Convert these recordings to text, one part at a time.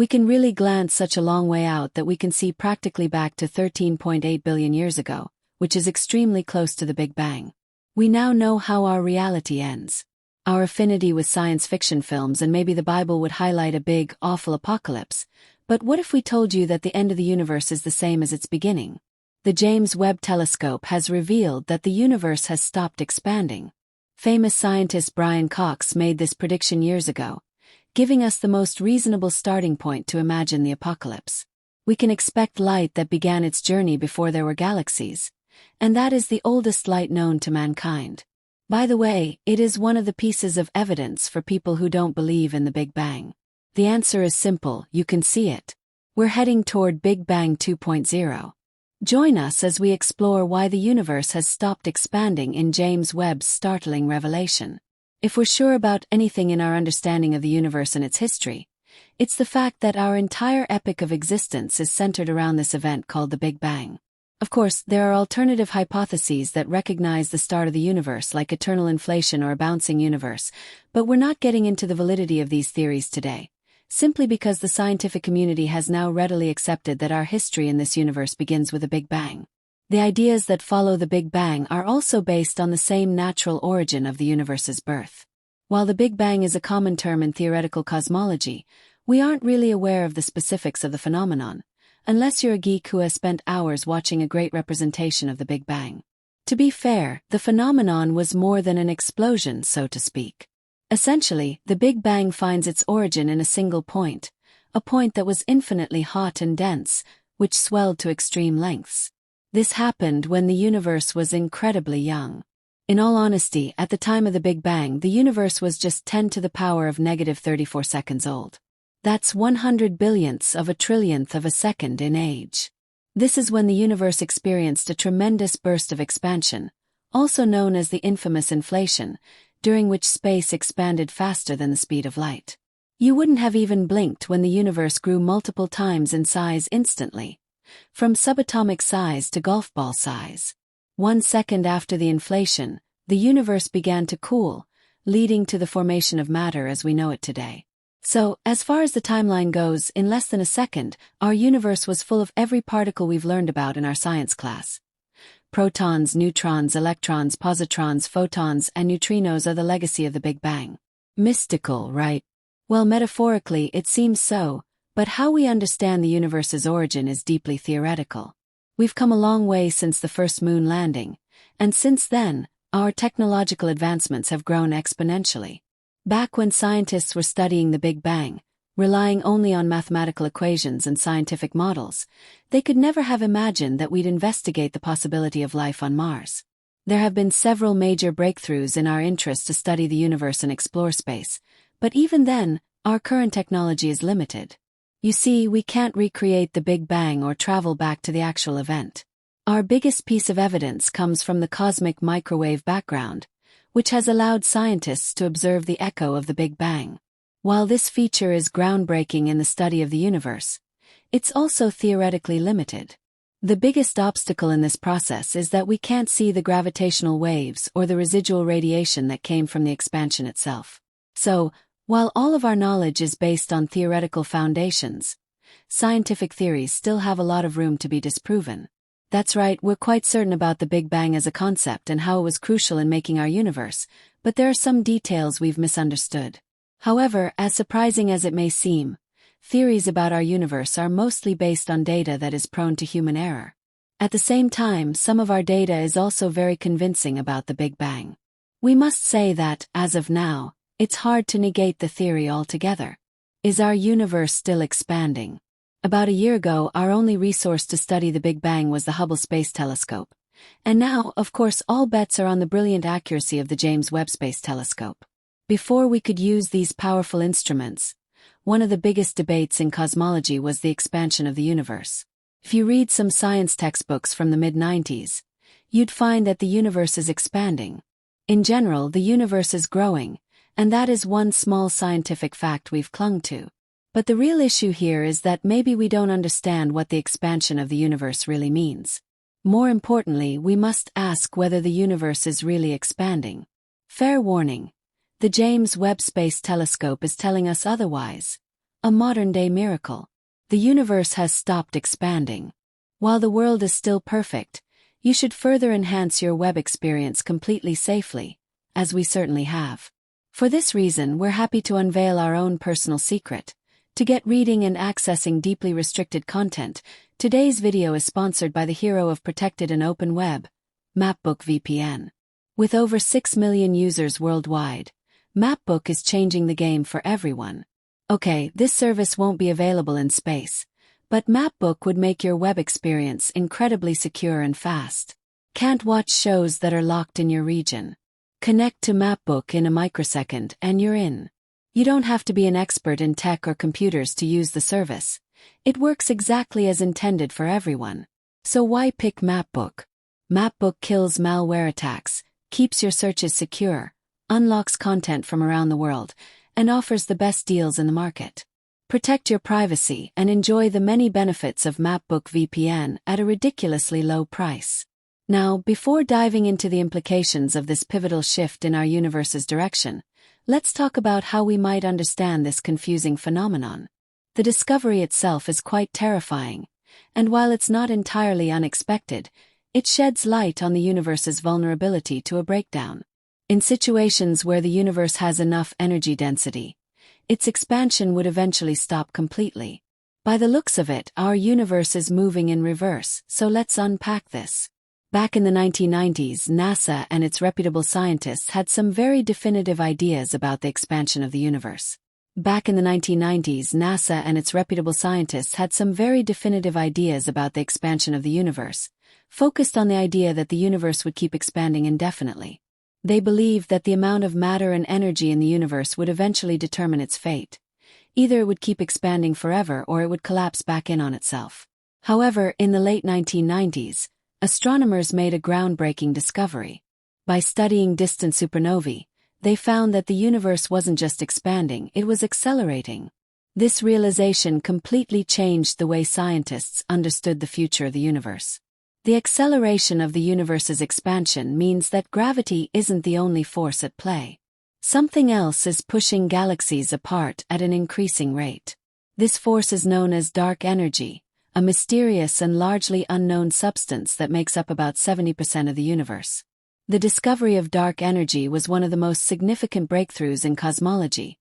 We can really glance such a long way out that we can see practically back to 13.8 billion years ago, which is extremely close to the Big Bang. We now know how our reality ends. Our affinity with science fiction films and maybe the Bible would highlight a big, awful apocalypse. But what if we told you that the end of the universe is the same as its beginning? The James Webb Telescope has revealed that the universe has stopped expanding. Famous scientist Brian Cox made this prediction years ago, giving us the most reasonable starting point to imagine the apocalypse. We can expect light that began its journey before there were galaxies, and that is the oldest light known to mankind. By the way, it is one of the pieces of evidence for people who don't believe in the Big Bang. The answer is simple: you can see it. We're heading toward Big Bang 2.0. Join us as we explore why the universe has stopped expanding in James Webb's startling revelation. If we're sure about anything in our understanding of the universe and its history, it's the fact that our entire epoch of existence is centered around this event called the Big Bang. Of course, there are alternative hypotheses that recognize the start of the universe, like eternal inflation or a bouncing universe, but we're not getting into the validity of these theories today, simply because the scientific community has now readily accepted that our history in this universe begins with a Big Bang. The ideas that follow the Big Bang are also based on the same natural origin of the universe's birth. While the Big Bang is a common term in theoretical cosmology, we aren't really aware of the specifics of the phenomenon, unless you're a geek who has spent hours watching a great representation of the Big Bang. To be fair, the phenomenon was more than an explosion, so to speak. Essentially, the Big Bang finds its origin in a single point, a point that was infinitely hot and dense, which swelled to extreme lengths. This happened when the universe was incredibly young. In all honesty, at the time of the Big Bang, the universe was just 10 to the power of -34 seconds old. That's 100 billionths of a trillionth of a second in age. This is when the universe experienced a tremendous burst of expansion, also known as the infamous inflation, during which space expanded faster than the speed of light. You wouldn't have even blinked when the universe grew multiple times in size instantly, from subatomic size to golf ball size. 1 second after the inflation, the universe began to cool, leading to the formation of matter as we know it today. So, as far as the timeline goes, in less than a second, our universe was full of every particle we've learned about in our science class. Protons, neutrons, electrons, positrons, photons, and neutrinos are the legacy of the Big Bang. Mystical, right? Well, metaphorically, it seems so, but how we understand the universe's origin is deeply theoretical. We've come a long way since the first moon landing, and since then, our technological advancements have grown exponentially. Back when scientists were studying the Big Bang, relying only on mathematical equations and scientific models, they could never have imagined that we'd investigate the possibility of life on Mars. There have been several major breakthroughs in our interest to study the universe and explore space, but even then, our current technology is limited. You see, we can't recreate the Big Bang or travel back to the actual event. Our biggest piece of evidence comes from the cosmic microwave background, which has allowed scientists to observe the echo of the Big Bang. While this feature is groundbreaking in the study of the universe, it's also theoretically limited. The biggest obstacle in this process is that we can't see the gravitational waves or the residual radiation that came from the expansion itself. So, while all of our knowledge is based on theoretical foundations, scientific theories still have a lot of room to be disproven. That's right, we're quite certain about the Big Bang as a concept and how it was crucial in making our universe, but there are some details we've misunderstood. However, as surprising as it may seem, theories about our universe are mostly based on data that is prone to human error. At the same time, some of our data is also very convincing about the Big Bang. We must say that, as of now, it's hard to negate the theory altogether. Is our universe still expanding? About a year ago, our only resource to study the Big Bang was the Hubble Space Telescope. And now, of course, all bets are on the brilliant accuracy of the James Webb Space Telescope. Before we could use these powerful instruments, one of the biggest debates in cosmology was the expansion of the universe. If you read some science textbooks from the mid-90s, you'd find that the universe is expanding. In general, the universe is growing, and that is one small scientific fact we've clung to. But the real issue here is that maybe we don't understand what the expansion of the universe really means. More importantly, we must ask whether the universe is really expanding. Fair warning. The James Webb Space Telescope is telling us otherwise. A modern-day miracle. The universe has stopped expanding. While the world is still perfect, you should further enhance your web experience completely safely, as we certainly have. For this reason, we're happy to unveil our own personal secret. To get reading and accessing deeply restricted content, today's video is sponsored by the hero of protected and open web, MapBook VPN. With over 6 million users worldwide, MapBook is changing the game for everyone. Okay, this service won't be available in space, but MapBook would make your web experience incredibly secure and fast. Can't watch shows that are locked in your region? Connect to MapBook in a microsecond and you're in. You don't have to be an expert in tech or computers to use the service. It works exactly as intended for everyone. So why pick MapBook? MapBook kills malware attacks, keeps your searches secure, unlocks content from around the world, and offers the best deals in the market. Protect your privacy and enjoy the many benefits of MapBook VPN at a ridiculously low price. Now, before diving into the implications of this pivotal shift in our universe's direction, let's talk about how we might understand this confusing phenomenon. The discovery itself is quite terrifying, and while it's not entirely unexpected, it sheds light on the universe's vulnerability to a breakdown. In situations where the universe has enough energy density, its expansion would eventually stop completely. By the looks of it, our universe is moving in reverse, so let's unpack this. Back in the 1990s, NASA and its reputable scientists had some very definitive ideas about the expansion of the universe. Focused on the idea that the universe would keep expanding indefinitely. They believed that the amount of matter and energy in the universe would eventually determine its fate. Either it would keep expanding forever or it would collapse back in on itself. However, in the late 1990s, astronomers made a groundbreaking discovery. By studying distant supernovae, they found that the universe wasn't just expanding, it was accelerating. This realization completely changed the way scientists understood the future of the universe. The acceleration of the universe's expansion means that gravity isn't the only force at play. Something else is pushing galaxies apart at an increasing rate. This force is known as dark energy, a mysterious and largely unknown substance that makes up about 70% of the universe. The discovery of dark energy was one of the most significant breakthroughs in cosmology,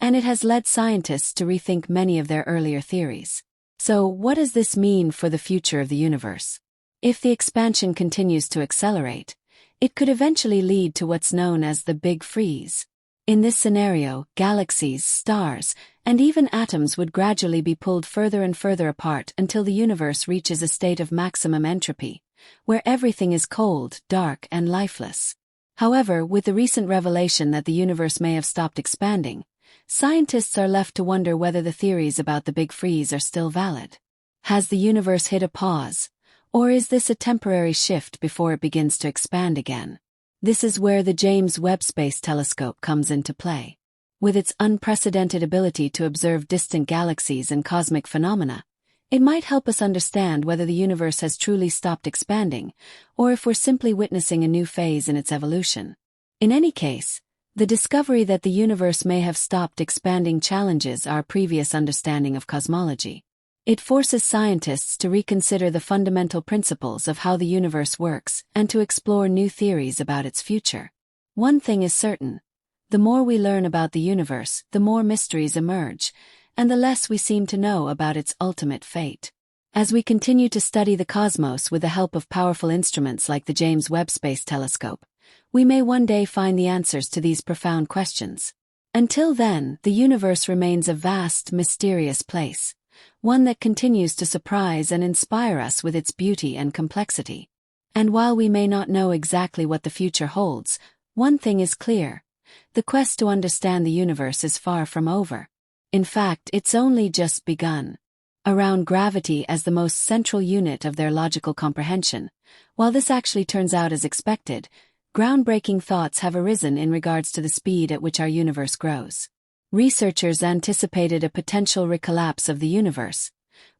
and it has led scientists to rethink many of their earlier theories. So, what does this mean for the future of the universe? If the expansion continues to accelerate, it could eventually lead to what's known as the Big Freeze. In this scenario, galaxies, stars, and even atoms would gradually be pulled further and further apart until the universe reaches a state of maximum entropy, where everything is cold, dark, and lifeless. However, with the recent revelation that the universe may have stopped expanding, scientists are left to wonder whether the theories about the Big Freeze are still valid. Has the universe hit a pause? Or is this a temporary shift before it begins to expand again? This is where the James Webb Space Telescope comes into play. With its unprecedented ability to observe distant galaxies and cosmic phenomena, it might help us understand whether the universe has truly stopped expanding, or if we're simply witnessing a new phase in its evolution. In any case, the discovery that the universe may have stopped expanding challenges our previous understanding of cosmology. It forces scientists to reconsider the fundamental principles of how the universe works and to explore new theories about its future. One thing is certain: the more we learn about the universe, the more mysteries emerge, and the less we seem to know about its ultimate fate. As we continue to study the cosmos with the help of powerful instruments like the James Webb Space Telescope, we may one day find the answers to these profound questions. Until then, the universe remains a vast, mysterious place, one that continues to surprise and inspire us with its beauty and complexity. And while we may not know exactly what the future holds, one thing is clear: the quest to understand the universe is far from over. In fact, it's only just begun. Around gravity as the most central unit of their logical comprehension, while this actually turns out as expected, groundbreaking thoughts have arisen in regards to the speed at which our universe grows. Researchers anticipated a potential recollapse of the universe,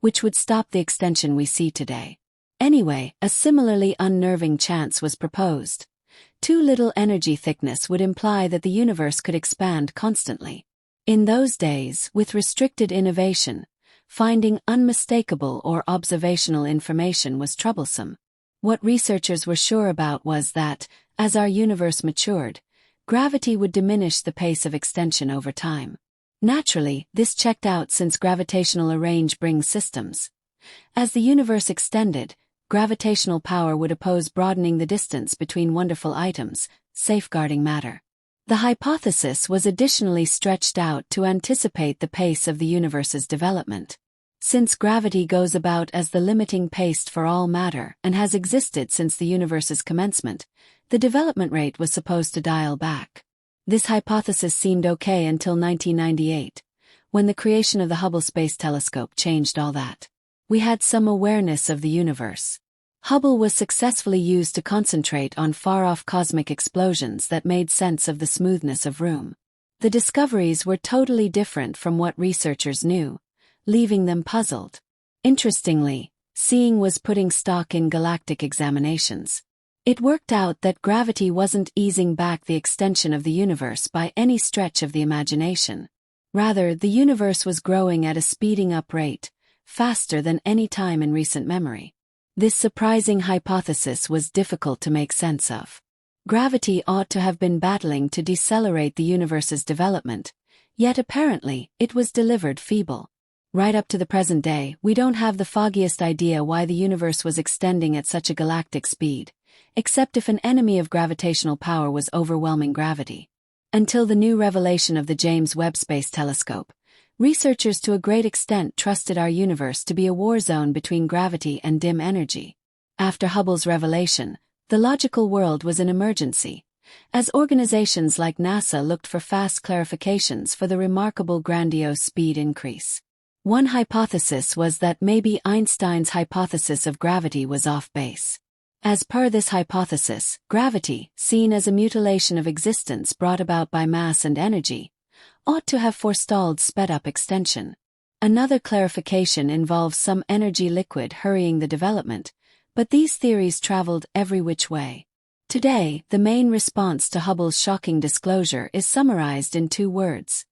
which would stop the extension we see today. Anyway, a similarly unnerving chance was proposed. Too little energy thickness would imply that the universe could expand constantly. In those days, with restricted innovation, finding unmistakable or observational information was troublesome. What researchers were sure about was that, as our universe matured, gravity would diminish the pace of extension over time. Naturally, this checked out since gravitational arrange brings systems. As the universe extended, gravitational power would oppose broadening the distance between wonderful items, safeguarding matter. The hypothesis was additionally stretched out to anticipate the pace of the universe's development. Since gravity goes about as the limiting pace for all matter and has existed since the universe's commencement, the development rate was supposed to dial back. This hypothesis seemed okay until 1998, when the creation of the Hubble Space Telescope changed all that. We had some awareness of the universe. Hubble was successfully used to concentrate on far-off cosmic explosions that made sense of the smoothness of room. The discoveries were totally different from what researchers knew, leaving them puzzled. Interestingly, seeing was putting stock in galactic examinations. It worked out that gravity wasn't easing back the extension of the universe by any stretch of the imagination. Rather, the universe was growing at a speeding up rate, faster than any time in recent memory. This surprising hypothesis was difficult to make sense of. Gravity ought to have been battling to decelerate the universe's development, yet apparently, it was delivered feeble. Right up to the present day, we don't have the foggiest idea why the universe was extending at such a galactic speed, except if an enemy of gravitational power was overwhelming gravity. Until the new revelation of the James Webb Space Telescope, researchers to a great extent trusted our universe to be a war zone between gravity and dim energy. After Hubble's revelation, the logical world was in emergency, as organizations like NASA looked for fast clarifications for the remarkable grandiose speed increase. One hypothesis was that maybe Einstein's hypothesis of gravity was off base. As per this hypothesis, gravity, seen as a mutilation of existence brought about by mass and energy, ought to have forestalled sped-up extension. Another clarification involves some energy liquid hurrying the development, but these theories traveled every which way. Today, the main response to Hubble's shocking disclosure is summarized in 2 words: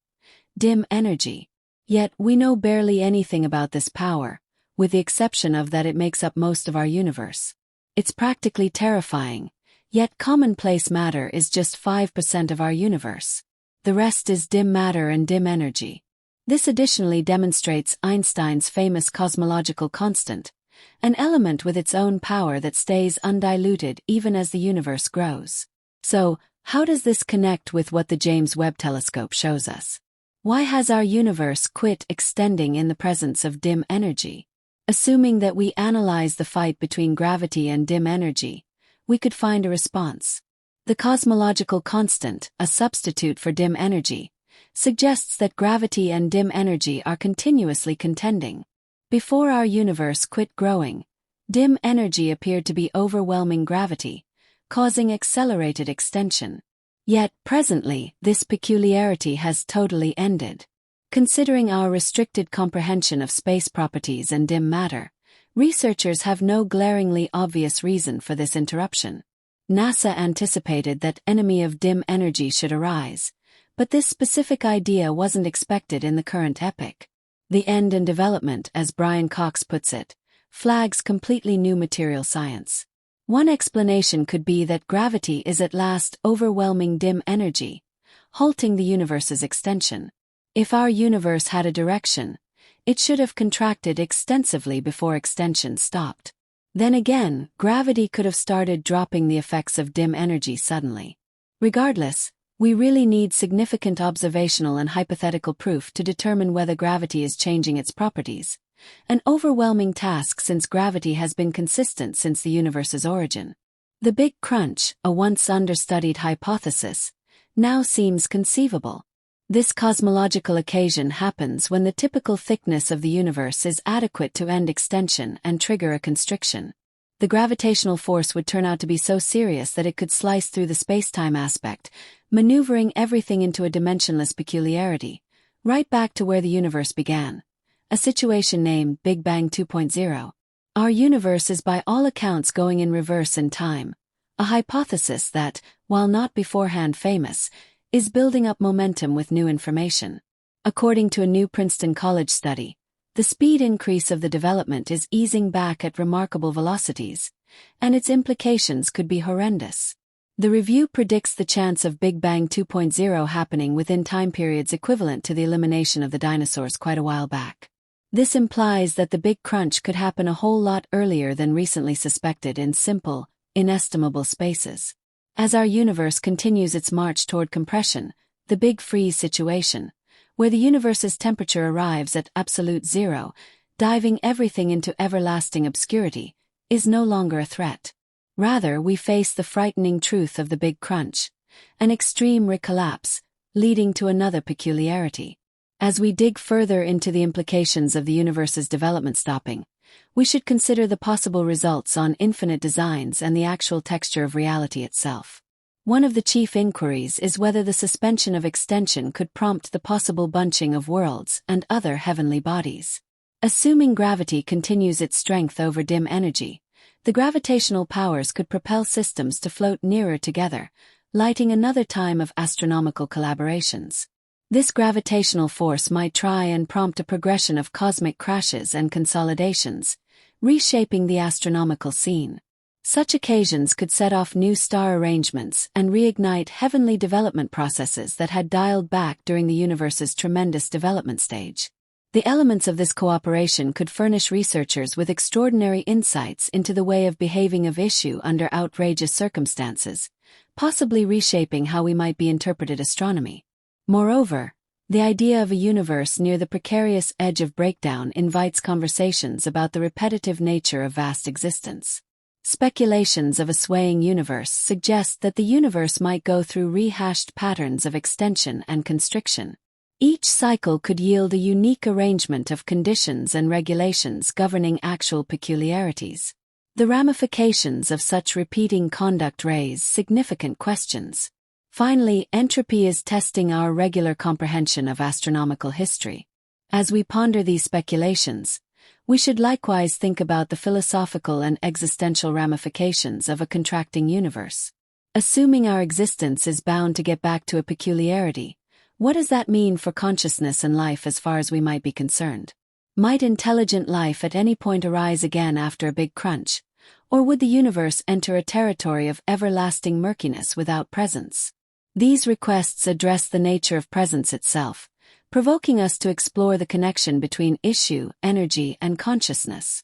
dim energy. Yet, we know barely anything about this power, with the exception of that it makes up most of our universe. It's practically terrifying, yet commonplace matter is just 5% of our universe. The rest is dim matter and dim energy. This additionally demonstrates Einstein's famous cosmological constant, an element with its own power that stays undiluted even as the universe grows. So, how does this connect with what the James Webb Telescope shows us? Why has our universe quit extending in the presence of dim energy? Assuming that we analyze the fight between gravity and dim energy, we could find a response. The cosmological constant, a substitute for dim energy, suggests that gravity and dim energy are continuously contending. Before our universe quit growing, dim energy appeared to be overwhelming gravity, causing accelerated extension. Yet, presently, this peculiarity has totally ended. Considering our restricted comprehension of space properties and dim matter, researchers have no glaringly obvious reason for this interruption. NASA anticipated that enemy of dim energy should arise, but this specific idea wasn't expected in the current epoch. The end and development, as Brian Cox puts it, flags completely new material science. One explanation could be that gravity is at last overwhelming dim energy, halting the universe's extension. If our universe had a direction, it should have contracted extensively before extension stopped. Then again, gravity could have started dropping the effects of dim energy suddenly. Regardless, we really need significant observational and hypothetical proof to determine whether gravity is changing its properties. An overwhelming task since gravity has been consistent since the universe's origin. The Big Crunch, a once understudied hypothesis, now seems conceivable. This cosmological occasion happens when the typical thickness of the universe is adequate to end extension and trigger a constriction. The gravitational force would turn out to be so serious that it could slice through the space-time aspect, maneuvering everything into a dimensionless peculiarity, right back to where the universe began. A situation named Big Bang 2.0. Our universe is by all accounts going in reverse in time, a hypothesis that, while not beforehand famous, is building up momentum with new information. According to a new Princeton College study, the speed increase of the development is easing back at remarkable velocities, and its implications could be horrendous. The review predicts the chance of Big Bang 2.0 happening within time periods equivalent to the elimination of the dinosaurs quite a while back. This implies that the Big Crunch could happen a whole lot earlier than recently suspected in simple, inestimable spaces. As our universe continues its march toward compression, the Big Freeze situation, where the universe's temperature arrives at absolute zero, diving everything into everlasting obscurity, is no longer a threat. Rather, we face the frightening truth of the Big Crunch, an extreme recollapse, leading to another peculiarity. As we dig further into the implications of the universe's development stopping, we should consider the possible results on infinite designs and the actual texture of reality itself. One of the chief inquiries is whether the suspension of extension could prompt the possible bunching of worlds and other heavenly bodies. Assuming gravity continues its strength over dim energy, the gravitational powers could propel systems to float nearer together, lighting another time of astronomical collaborations. This gravitational force might try and prompt a progression of cosmic crashes and consolidations, reshaping the astronomical scene. Such occasions could set off new star arrangements and reignite heavenly development processes that had dialed back during the universe's tremendous development stage. The elements of this cooperation could furnish researchers with extraordinary insights into the way of behaving of issue under outrageous circumstances, possibly reshaping how we might be interpreted astronomy. Moreover, the idea of a universe near the precarious edge of breakdown invites conversations about the repetitive nature of vast existence. Speculations of a swaying universe suggest that the universe might go through rehashed patterns of extension and constriction. Each cycle could yield a unique arrangement of conditions and regulations governing actual peculiarities. The ramifications of such repeating conduct raise significant questions. Finally, entropy is testing our regular comprehension of astronomical history. As we ponder these speculations, we should likewise think about the philosophical and existential ramifications of a contracting universe. Assuming our existence is bound to get back to a peculiarity, what does that mean for consciousness and life as far as we might be concerned? Might intelligent life at any point arise again after a big crunch, or would the universe enter a territory of everlasting murkiness without presence? These requests address the nature of presence itself, provoking us to explore the connection between issue, energy, and consciousness.